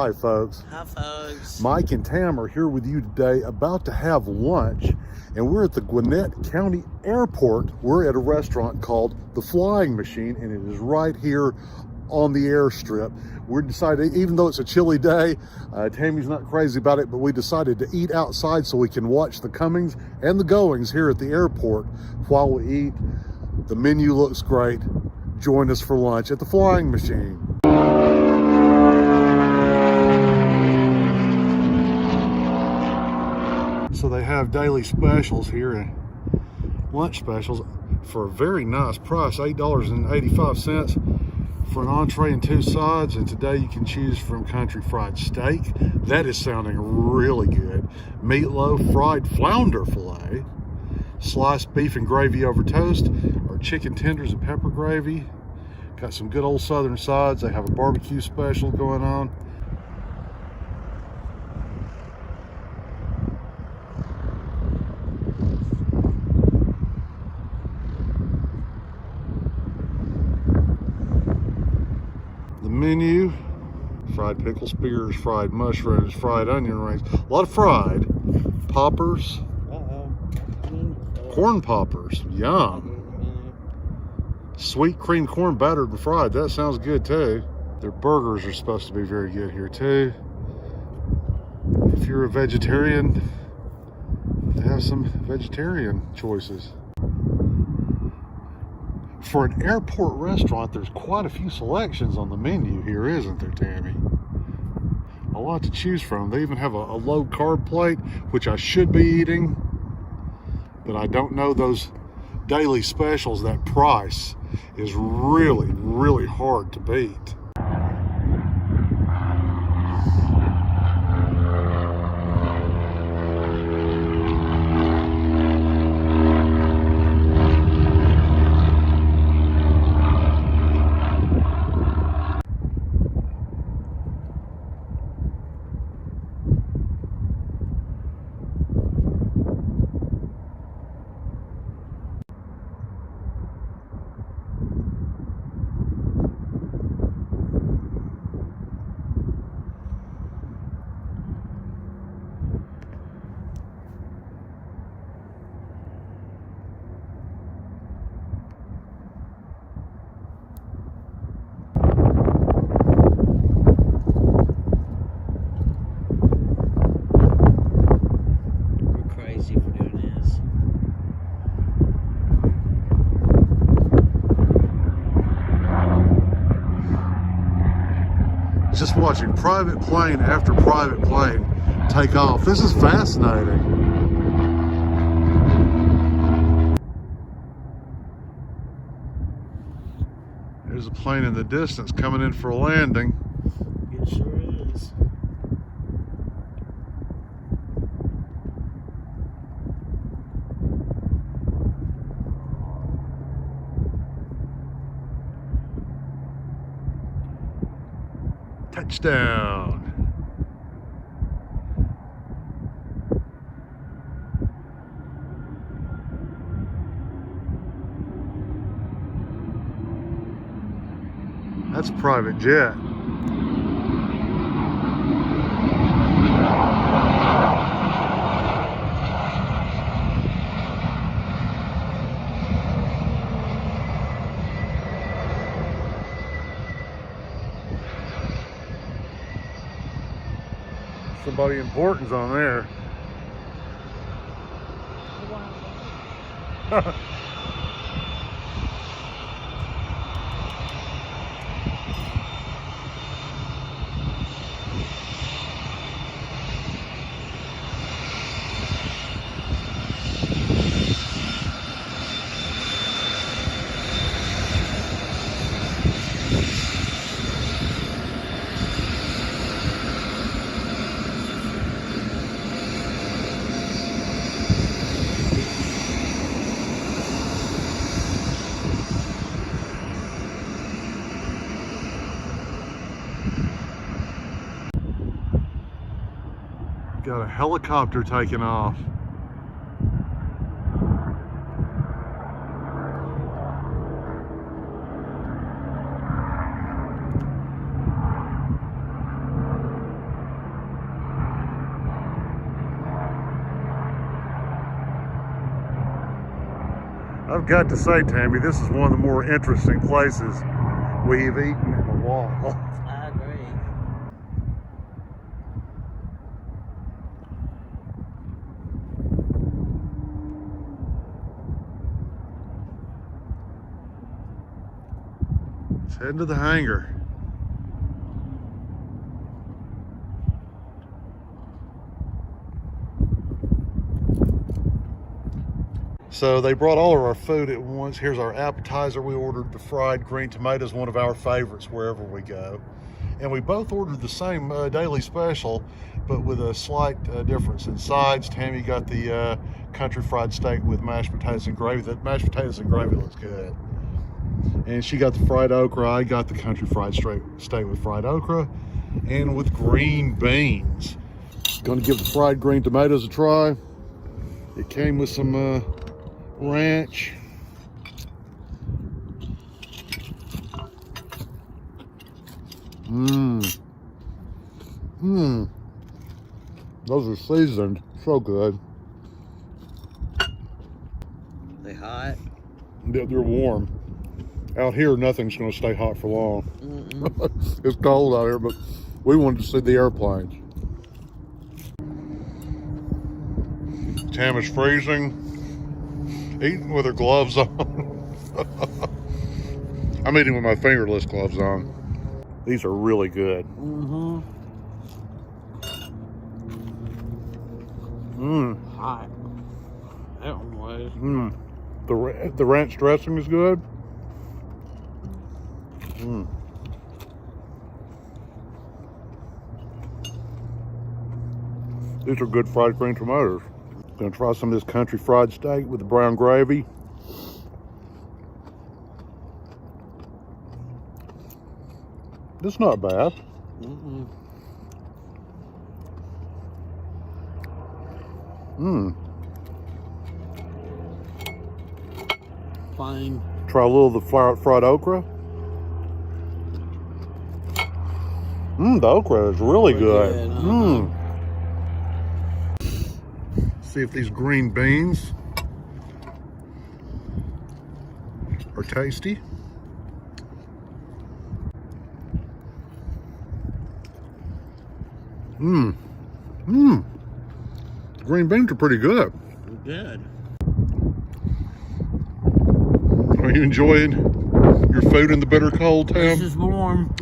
Hi, folks. Hi, folks. Mike and Tam are here with you today, about to have lunch, and we're at the Gwinnett County Airport. We're at a restaurant called The Flying Machine, and it is right here on the airstrip. We decided, even though it's a chilly day, Tammy's not crazy about it, but we decided to eat outside so we can watch the comings and the goings here at the airport while we eat. The menu looks great. Join us for lunch at The Flying Machine. So they have daily specials here, and lunch specials for a very nice price, $8.85 for an entree and 2 sides. And today you can choose from country fried steak. That is sounding really good. Meatloaf, fried flounder fillet, sliced beef and gravy over toast, or chicken tenders and pepper gravy. Got some good old southern sides. They have a barbecue special going on. Menu: fried pickle spears, fried mushrooms, fried onion rings, a lot of fried poppers, corn poppers, yum, sweet cream corn battered and fried, that sounds good too. Their burgers are supposed to be very good here too. If you're a vegetarian, they have some vegetarian choices. For an airport restaurant, there's quite a few selections on the menu here, isn't there, Tammy? A lot to choose from. They even have a low carb plate, which I should be eating, but I don't know those daily specials. That price is really, really hard to beat. Just watching private plane after private plane take off. This is fascinating. There's a plane in the distance coming in for a landing. It sure is. Touchdown. That's a private jet. Somebody important's on there. Got a helicopter taking off. I've got to say, Tammy, this is one of the more interesting places we've eaten in a while. I agree. Let's head to the hangar. So they brought all of our food at once. Here's our appetizer. We ordered the fried green tomatoes, one of our favorites wherever we go. And we both ordered the same daily special, but with a slight difference in sides. Tammy got the country fried steak with mashed potatoes and gravy. That mashed potatoes and gravy looks good. And she got the fried okra. I got the country fried steak with fried okra and with green beans. Gonna give the fried green tomatoes a try. It came with some ranch. Those are seasoned. So good. They hot? They're warm. Out here, nothing's going to stay hot for long. It's cold out here, but we wanted to see the airplanes. Tam is freezing, eating with her gloves on. I'm eating with my fingerless gloves on. These are really good. Hot. That one was. The ranch dressing is good. These are good fried green tomatoes. Gonna try some of this country fried steak with the brown gravy. It's not bad. Fine. Try a little of the fried okra. The okra is really good. See if these green beans are tasty. Green beans are pretty good. Good. Are you enjoying your food in the bitter cold, Tam? This is warm.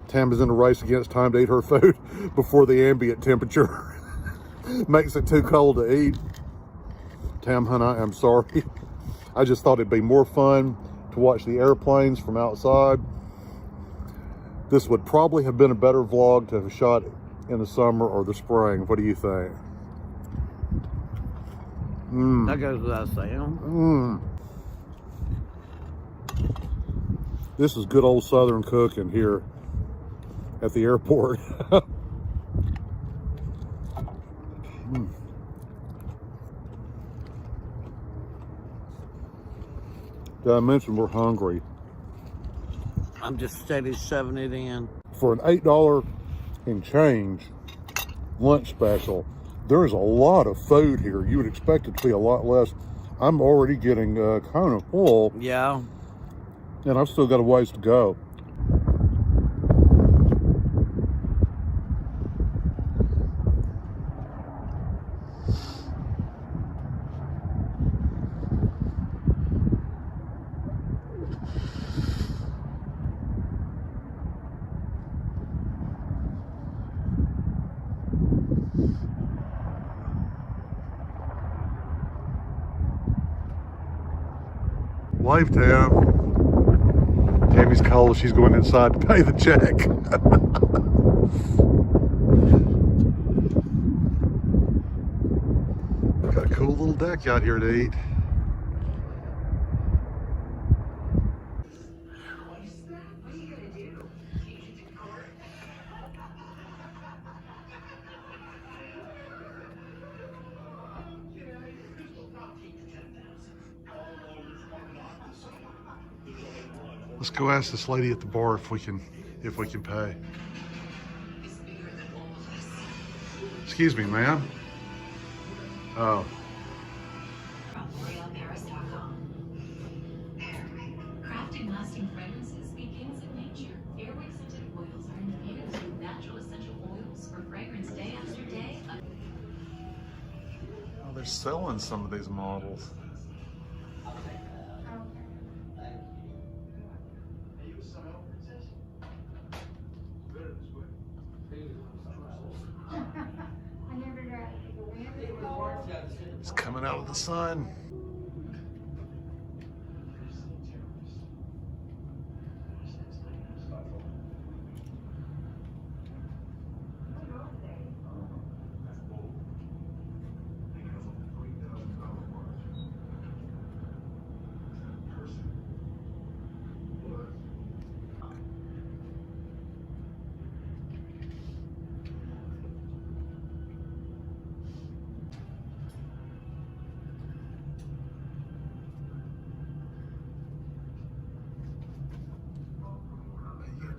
Tam is in a race against time to eat her food before the ambient temperature makes it too cold to eat. Tam, honey, I'm sorry. I just thought it'd be more fun to watch the airplanes from outside. This would probably have been a better vlog to have shot in the summer or the spring. What do you think? That goes without saying. This is good old Southern cooking here at the airport. Did I mention we're hungry? I'm just steady shoving it in. For an $8 and change lunch special, there's a lot of food here. You would expect it to be a lot less. I'm already getting kind of full. Yeah. And I've still got a ways to go. Wave, Tam. Tammy's cold. She's going inside to pay the check. Got a cool little deck out here to eat. Let's go ask this lady at the bar if we can pay. Excuse me, ma'am. Oh. From L'Orealparis.com. Crafting lasting fragrances begins in nature. Airwick scented oils are infused with natural essential oils for fragrance day after day. Oh, they're selling some of these models. It's coming out of the sun.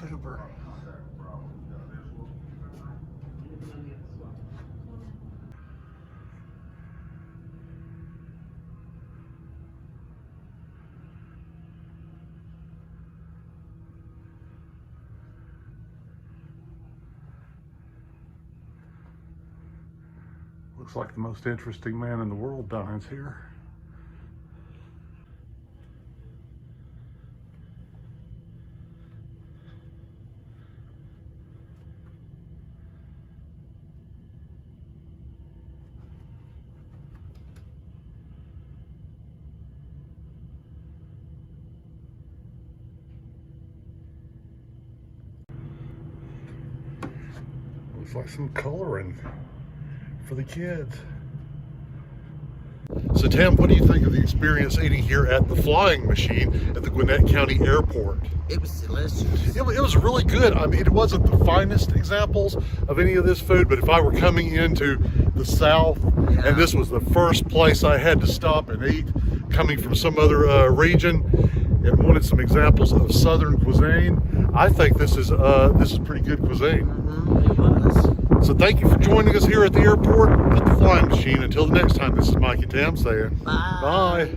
YouTuber. Looks like the most interesting man in the world dines here. Looks like some coloring for the kids. So Tam, what do you think of the experience eating here at the Flying Machine at the Gwinnett County Airport? It was delicious. It was really good. I mean, it wasn't the finest examples of any of this food, but if I were coming into the South and this was the first place I had to stop and eat, coming from some other region, and wanted some examples of Southern cuisine, I think this is pretty good cuisine. It was. So thank you for joining us here at the airport at the Flying Machine. Until the next time, this is Mike and Tam saying Bye. bye.